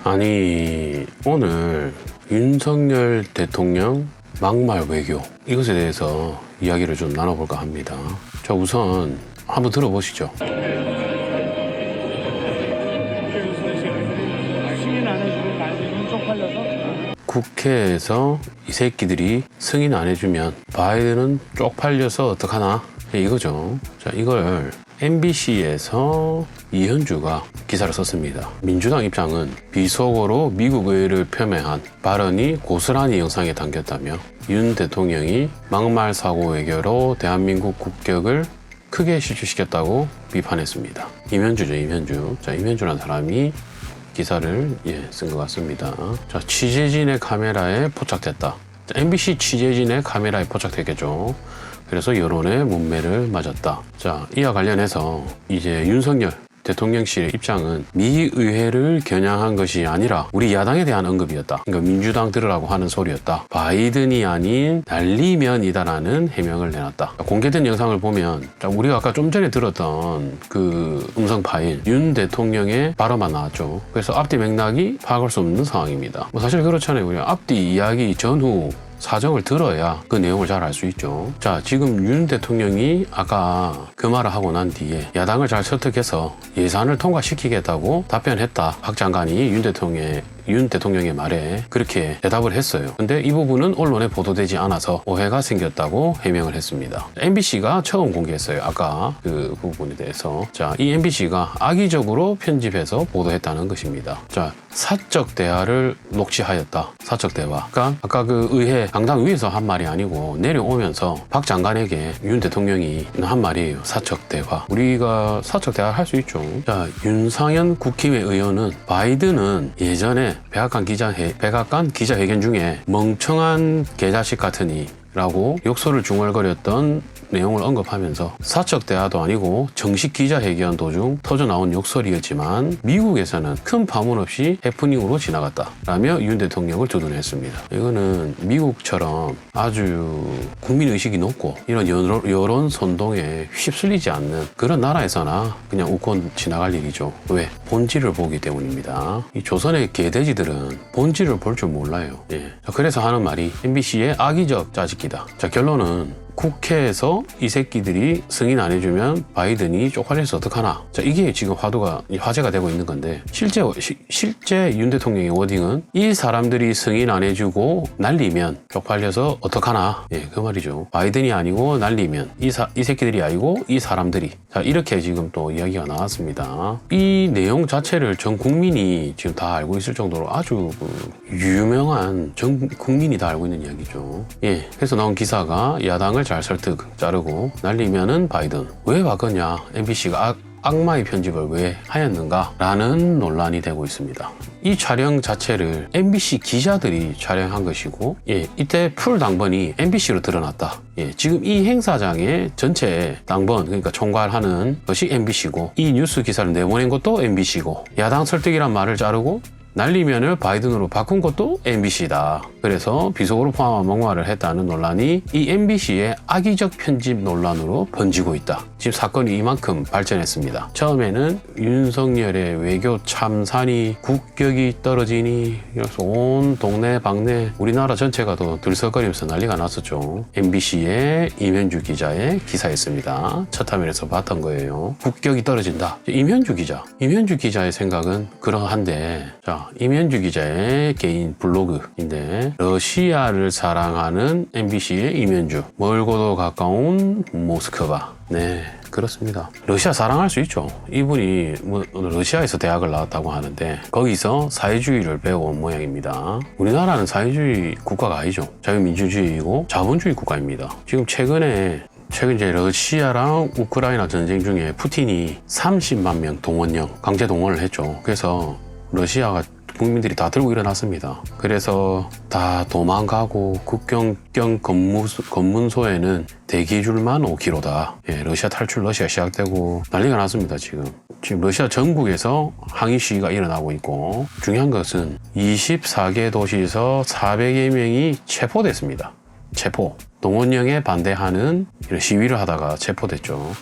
아니, 오늘 윤석열 대통령 막말 외교 이것에 대해서 이야기를 좀 나눠볼까 합니다. 자, 우선 한번 들어보시죠. 국회에서 이 새끼들이 승인 안 해주면 바이든은 쪽팔려서 어떡하나? 이거죠. 자, 이걸 MBC에서 이현주가 기사를 썼습니다. 민주당 입장은 비속어로 미국 의회를 폄훼한 발언이 고스란히 영상에 담겼다며 윤 대통령이 막말 사고 외교로 대한민국 국격을 크게 실추시켰다고 비판했습니다. 임현주죠, 임현주. 자, 임현주라는 사람이 기사를 쓴 것 같습니다. 자, 취재진의 카메라에 포착됐다. 자, MBC 취재진의 카메라에 포착됐겠죠. 그래서 여론의 문매를 맞았다. 자, 이와 관련해서 이제 윤석열 대통령실의 입장은 미 의회를 겨냥한 것이 아니라 우리 야당에 대한 언급이었다. 그러니까 민주당 들으라고 하는 소리였다. 바이든이 아닌 날리면이다라는 해명을 내놨다. 공개된 영상을 보면 우리가 아까 좀 전에 들었던 그 음성 파일 윤 대통령의 발언만 나왔죠. 그래서 앞뒤 맥락이 파악할 수 없는 상황입니다. 뭐 사실 그렇잖아요. 우리가 앞뒤 이야기 전후 사정을 들어야 그 내용을 잘 알 수 있죠. 자, 지금 윤 대통령이 아까 그 말을 하고 난 뒤에 야당을 잘 설득해서 예산을 통과시키겠다고 답변했다. 박 장관이 윤 대통령의 말에 그렇게 대답을 했어요. 근데 이 부분은 언론에 보도되지 않아서 오해가 생겼다고 해명을 했습니다. MBC가 처음 공개했어요. 아까 그 부분에 대해서. 자, 이 MBC가 악의적으로 편집해서 보도했다는 것입니다. 자, 사적 대화를 녹취하였다. 사적 대화. 그러니까 아까 그 의회 강당 위에서 한 말이 아니고 내려오면서 박 장관에게 윤 대통령이 한 말이에요. 사적 대화. 우리가 사적 대화를 할 수 있죠. 자, 윤상현 국힘의 의원은 바이든은 예전에 백악관 기자회견 중에 멍청한 개자식 같으니 라고 욕설을 중얼거렸던 내용을 언급하면서 사적 대화도 아니고 정식 기자회견 도중 터져나온 욕설이었지만 미국에서는 큰 파문 없이 해프닝으로 지나갔다 라며 윤 대통령을 두둔했습니다. 이거는 미국처럼 아주 국민의식이 높고 이런 여론 선동에 휩쓸리지 않는 그런 나라에서나 그냥 웃고 지나갈 일이죠. 왜? 본질을 보기 때문입니다. 이 조선의 개돼지들은 본질을 볼 줄 몰라요. 그래서 하는 말이 MBC의 악의적 짜집기다. 자, 결론은 국회에서 이 새끼들이 승인 안 해주면 바이든이 쪽팔려서 어떡하나. 자, 이게 지금 화제가 되고 있는 건데 실제 윤 대통령의 워딩은 이 사람들이 승인 안 해주고 날리면 쪽팔려서 어떡하나. 그 말이죠. 바이든이 아니고 날리면 이 새끼들이 아니고 이 사람들이. 자, 이렇게 지금 또 이야기가 나왔습니다. 이 내용 자체를 전 국민이 지금 다 알고 있을 정도로 아주 유명한 전 국민이 다 알고 있는 이야기죠. 그래서 나온 기사가 야당을 잘 자르고 날리면은 바이든. 왜 바꿨냐? MBC가 악마의 편집을 왜 하였는가? 라는 논란이 되고 있습니다. 이 촬영 자체를 MBC 기자들이 촬영한 것이고 이때 풀 당번이 MBC로 드러났다. 지금 이 행사장의 전체 당번, 그러니까 총괄하는 것이 MBC고 이 뉴스 기사를 내보낸 것도 MBC고 야당 설득이란 말을 자르고 날리면을 바이든으로 바꾼 것도 MBC다. 그래서 비속어로 포함한 막말을 했다는 논란이 이 MBC의 악의적 편집 논란으로 번지고 있다. 지금 사건이 이만큼 발전했습니다. 처음에는 윤석열의 외교 참산이 국격이 떨어지니 그래서 온 동네 방네 우리나라 전체가 더 들썩거리면서 난리가 났었죠. MBC의 임현주 기자의 기사였습니다. 첫 화면에서 봤던 거예요. 국격이 떨어진다. 임현주 기자의 생각은 그러한데, 자, 임현주 기자의 개인 블로그인데 러시아를 사랑하는 MBC의 임현주, 멀고도 가까운 모스크바. 네, 그렇습니다. 러시아 사랑할 수 있죠. 이분이 러시아에서 대학을 나왔다고 하는데 거기서 사회주의를 배워온 모양입니다. 우리나라는 사회주의 국가가 아니죠. 자유민주주의이고 자본주의 국가입니다. 지금 최근 이제 러시아랑 우크라이나 전쟁 중에 푸틴이 30만 명 동원령 강제 동원을 했죠. 그래서 러시아가 국민들이 다 들고 일어났습니다. 그래서 다 도망가고 국경경 검문소에는 대기줄만 5km다. 러시아 탈출 러시아 시작되고 난리가 났습니다. 지금 러시아 전국에서 항의 시위가 일어나고 있고 중요한 것은 24개 도시에서 400여 명이 체포됐습니다. 동원령에 반대하는 이런 시위를 하다가 체포됐죠.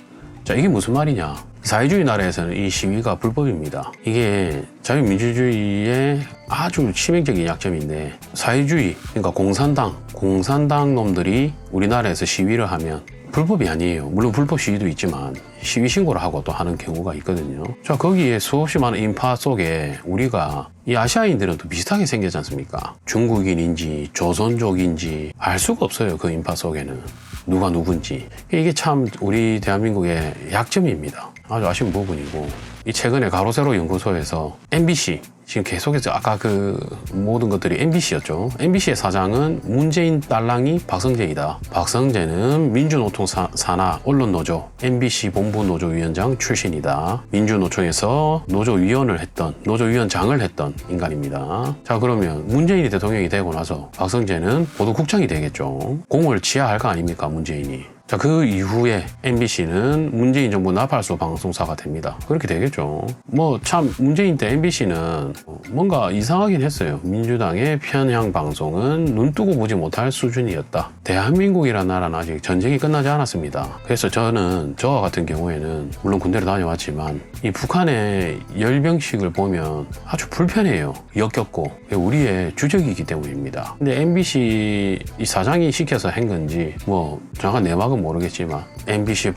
자, 이게 무슨 말이냐? 사회주의 나라에서는 이 시위가 불법입니다. 이게 자유민주주의의 아주 치명적인 약점인데, 사회주의, 그러니까 공산당 놈들이 우리나라에서 시위를 하면 불법이 아니에요. 물론 불법 시위도 있지만 시위 신고를 하고 또 하는 경우가 있거든요. 자, 거기에 수없이 많은 인파 속에 우리가, 이 아시아인들은 또 비슷하게 생겼지 않습니까? 중국인인지 조선족인지 알 수가 없어요. 그 인파 속에는 누가 누군지. 이게 참 우리 대한민국의 약점입니다. 아주 아쉬운 부분이고, 이 최근에 가로세로 연구소에서 MBC, 지금 계속해서 아까 그 모든 것들이 MBC였죠. MBC의 사장은 문재인 딸랑이 박성재이다. 박성재는 민주노총 산하 언론노조 MBC 본부노조위원장 출신이다. 민주노총에서 노조위원장을 했던 인간입니다. 자, 그러면 문재인이 대통령이 되고 나서 박성재는 보도국장이 되겠죠. 공을 지하할 거 아닙니까, 문재인이. 자, 그 이후에 MBC는 문재인 정부 나팔수 방송사가 됩니다. 그렇게 되겠죠. 뭐 참 문재인 때 MBC는 뭔가 이상하긴 했어요. 민주당의 편향 방송은 눈 뜨고 보지 못할 수준이었다. 대한민국이라는 나라는 아직 전쟁이 끝나지 않았습니다. 그래서 저는 저와 같은 경우에는 물론 군대를 다녀왔지만 이 북한의 열병식을 보면 아주 불편해요. 역겹고 우리의 주적이기 때문입니다. 근데 MBC 이 사장이 시켜서 한 건지 뭐 정확한 내막은 모르겠지만 MBC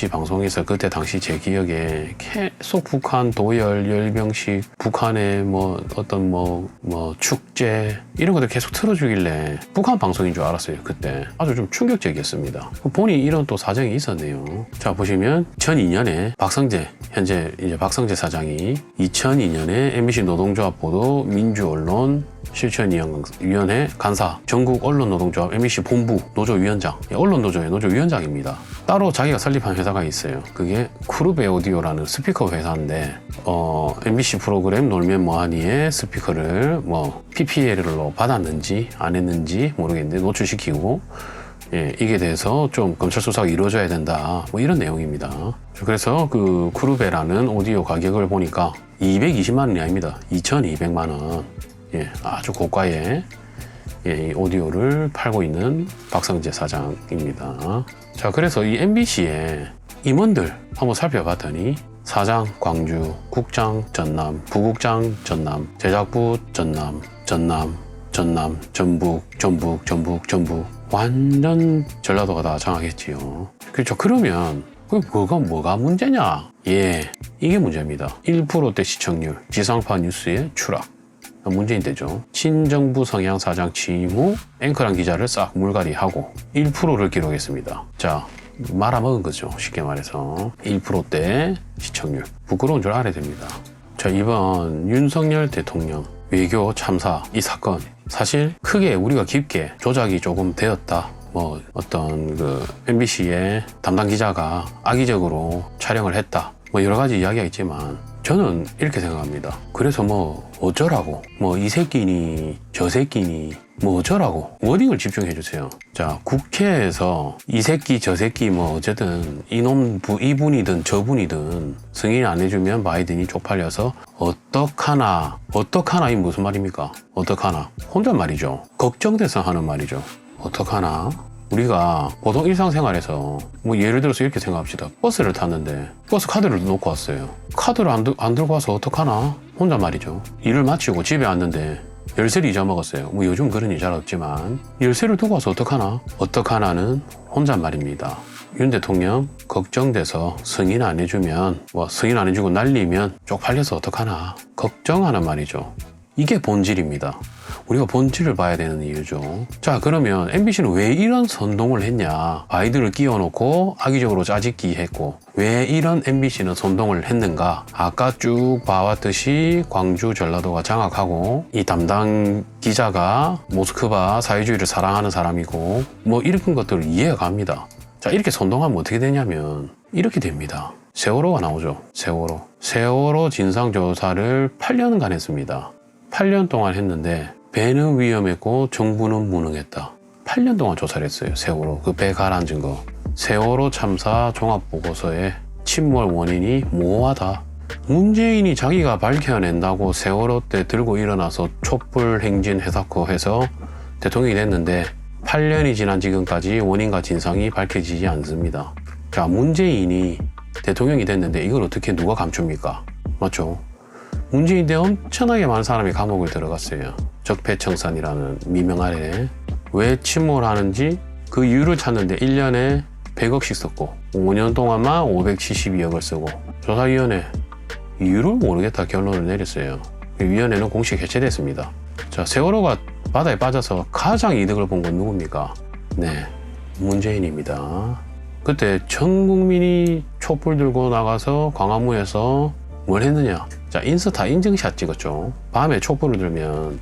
방송에서 그때 당시 제 기억에 계속 북한 도열, 열병식, 북한의 뭐 어떤 뭐 축제 이런 것들 계속 틀어주길래 북한 방송인 줄 알았어요. 그때 아주 좀 충격적이었습니다. 보니 이런 또 사정이 있었네요. 자, 보시면 2002년에 현재 이제 박성재 사장이 2002년에 MBC 노동조합 보도 민주언론 실천위원회 간사, 전국 언론노동조합 MBC 본부 노조위원장, 언론노조의 노조위원장입니다. 따로 자기가 설립한 회사가 있어요. 그게 쿠르베 오디오라는 스피커 회사인데 MBC 프로그램 놀면 뭐하니의 스피커를 뭐 PPL로 받았는지 안 했는지 모르겠는데 노출시키고, 이게 대해서 좀 검찰 수사가 이루어져야 된다, 뭐 이런 내용입니다. 그래서 그 쿠르베라는 오디오 가격을 보니까 220만 원이 아닙니다. 2,200만 원. 아주 고가의 이 오디오를 팔고 있는 박성재 사장입니다. 자, 그래서 이 MBC의 임원들 한번 살펴봤더니 사장 광주, 국장 전남, 부국장 전남, 제작부 전남, 전북 완전 전라도가 다 장악했지요. 그렇죠. 그러면 뭐가 문제냐? 이게 문제입니다. 1%대 시청률, 지상파 뉴스의 추락. 문재인 때죠. 친정부 성향 사장 취임 후 앵커랑 기자를 싹 물갈이하고 1%를 기록했습니다. 자, 말아먹은 거죠. 쉽게 말해서 1%대 시청률. 부끄러운 줄 알아야 됩니다. 자, 이번 윤석열 대통령 외교 참사 이 사건, 사실 크게 우리가 깊게 조작이 조금 되었다, 뭐 어떤 그 MBC의 담당 기자가 악의적으로 촬영을 했다, 뭐 여러 가지 이야기가 있지만 저는 이렇게 생각합니다. 그래서 뭐 어쩌라고, 뭐 이 새끼니 저 새끼니 뭐 어쩌라고, 워딩을 집중해 주세요. 자, 국회에서 이 새끼 저 새끼 뭐 어쨌든 이분이든 저분이든 승인 안 해주면 바이든이 쪽팔려서 어떡하나 이 무슨 말입니까? 어떡하나 혼잣말이죠. 걱정돼서 하는 말이죠. 어떡하나. 우리가 보통 일상생활에서 뭐 예를 들어서 이렇게 생각합시다. 버스를 탔는데 버스 카드를 놓고 왔어요. 카드를 안 들고 와서 어떡하나? 혼잣말이죠. 일을 마치고 집에 왔는데 열쇠를 잊어먹었어요. 뭐 요즘 그런 일 잘 없지만 열쇠를 두고 와서 어떡하나? 어떡하나는 혼잣말입니다. 윤 대통령 걱정돼서 승인 안 해주면, 뭐 승인 안 해주고 날리면 쪽팔려서 어떡하나? 걱정하는 말이죠. 이게 본질입니다. 우리가 본질을 봐야 되는 이유죠. 자, 그러면 MBC는 왜 이런 선동을 했냐? 바이든을 끼워놓고 악의적으로 짜집기 했고, 왜 이런 MBC는 선동을 했는가? 아까 쭉 봐왔듯이 광주, 전라도가 장악하고, 이 담당 기자가 모스크바 사회주의를 사랑하는 사람이고, 뭐 이런 것들을 이해가 갑니다. 자, 이렇게 선동하면 어떻게 되냐면 이렇게 됩니다. 세월호가 나오죠. 세월호 진상조사를 8년간 했습니다. 8년 동안 했는데 배는 위험했고 정부는 무능했다. 8년 동안 조사를 했어요. 세월호, 그 배 가라앉은 거. 세월호 참사 종합보고서에 침몰 원인이 모호하다. 문재인이 자기가 밝혀낸다고 세월호 때 들고 일어나서 촛불 행진 해사코 해서 대통령이 됐는데 8년이 지난 지금까지 원인과 진상이 밝혀지지 않습니다. 자, 문재인이 대통령이 됐는데 이걸 어떻게 누가 감춥니까? 맞죠? 문재인 때 엄청나게 많은 사람이 감옥을 들어갔어요. 적폐청산이라는 미명 아래. 왜 침몰하는지 그 이유를 찾는데 1년에 100억씩 썼고 5년 동안만 572억을 쓰고 조사위원회 이유를 모르겠다 결론을 내렸어요. 위원회는 공식 해체됐습니다. 자, 세월호가 바다에 빠져서 가장 이득을 본 건 누굽니까? 네, 문재인입니다. 그때 전 국민이 촛불 들고 나가서 광화문에서 뭘 했느냐? 자, 인스타 인증샷 찍었죠. 밤에 촛불을 들면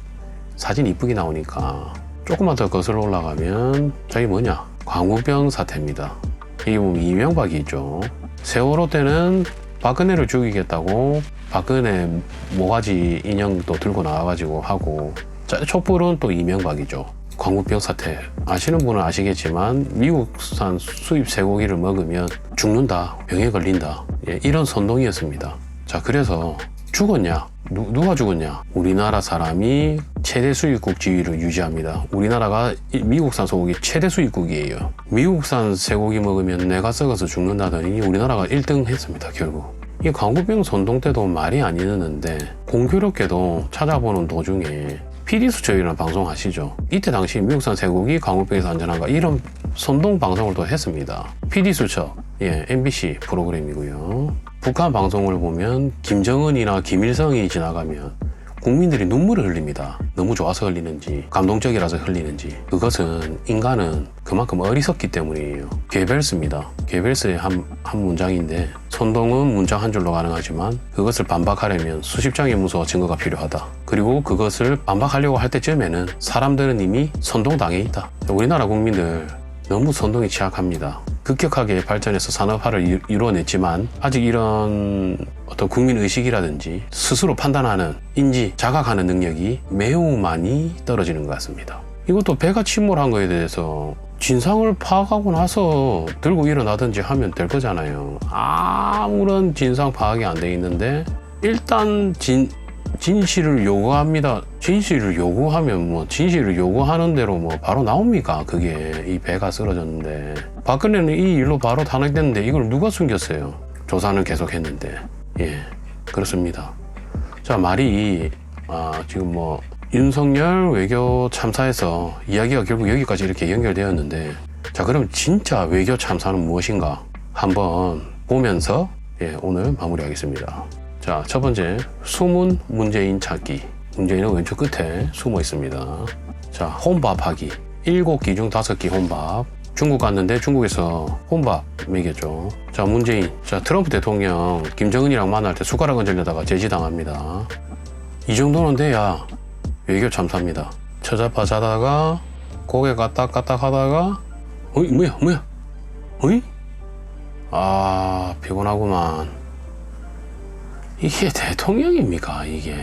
사진 이쁘게 나오니까 조금만 더 거슬러 올라가면 저기 뭐냐? 광우병 사태입니다. 이게 보면 이명박이 있죠. 세월호 때는 박근혜를 죽이겠다고 박근혜 모가지 인형도 들고 나와가지고 하고, 자, 촛불은 또 이명박이죠. 광우병 사태 아시는 분은 아시겠지만 미국산 수입 쇠고기를 먹으면 죽는다, 병에 걸린다, 예, 이런 선동이었습니다. 자, 그래서 죽었냐? 누가 죽었냐? 우리나라 사람이 최대 수입국 지위를 유지합니다. 우리나라가 미국산 소고기 최대 수입국이에요. 미국산 쇠고기 먹으면 내가 썩어서 죽는다더니 우리나라가 1등 했습니다. 결국 이 광우병 선동 때도 말이 아니었는데 공교롭게도 찾아보는 도중에 PD수첩이라는 방송 아시죠? 이때 당시 미국산 쇠고기 광우병에서 안전한가 이런 선동 방송을 또 했습니다. PD수첩, 예, MBC 프로그램이고요. 북한 방송을 보면 김정은이나 김일성이 지나가면 국민들이 눈물을 흘립니다. 너무 좋아서 흘리는지 감동적이라서 흘리는지. 그것은 인간은 그만큼 어리석기 때문이에요. 게벨스입니다. 게벨스의 한 문장인데, 선동은 문장 한 줄로 가능하지만 그것을 반박하려면 수십 장의 문서와 증거가 필요하다. 그리고 그것을 반박하려고 할 때쯤에는 사람들은 이미 선동당해 있다. 우리나라 국민들 너무 선동에 취약합니다. 급격하게 발전해서 산업화를 이루어냈지만 아직 이런 어떤 국민의식이라든지 스스로 판단하는 인지, 자각하는 능력이 매우 많이 떨어지는 것 같습니다. 이것도 배가 침몰한 거에 대해서 진상을 파악하고 나서 들고 일어나든지 하면 될 거잖아요. 아무런 진상 파악이 안 돼 있는데 일단 진실을 요구합니다. 진실을 요구하면 뭐 진실을 요구하는 대로 뭐 바로 나옵니까? 그게 이 배가 쓰러졌는데 박근혜는 이 일로 바로 탄핵됐는데 이걸 누가 숨겼어요? 조사는 계속했는데. 예, 그렇습니다. 자, 말이 지금 뭐 윤석열 외교 참사에서 이야기가 결국 여기까지 이렇게 연결되었는데, 자, 그럼 진짜 외교 참사는 무엇인가 한번 보면서 오늘 마무리하겠습니다. 자, 첫 번째, 숨은 문재인 찾기. 문재인은 왼쪽 끝에 숨어 있습니다. 자, 혼밥하기. 7끼 중 5끼 혼밥. 중국 갔는데 중국에서 혼밥 먹였죠. 자, 문재인. 자, 트럼프 대통령 김정은이랑 만날 때 숟가락 얹으려다가 제지당합니다. 이 정도는 돼야 외교 참사입니다. 처자파 자다가 고개 까딱까딱 하다가 어이 뭐야 어이? 피곤하구만. 이게 대통령입니까 이게?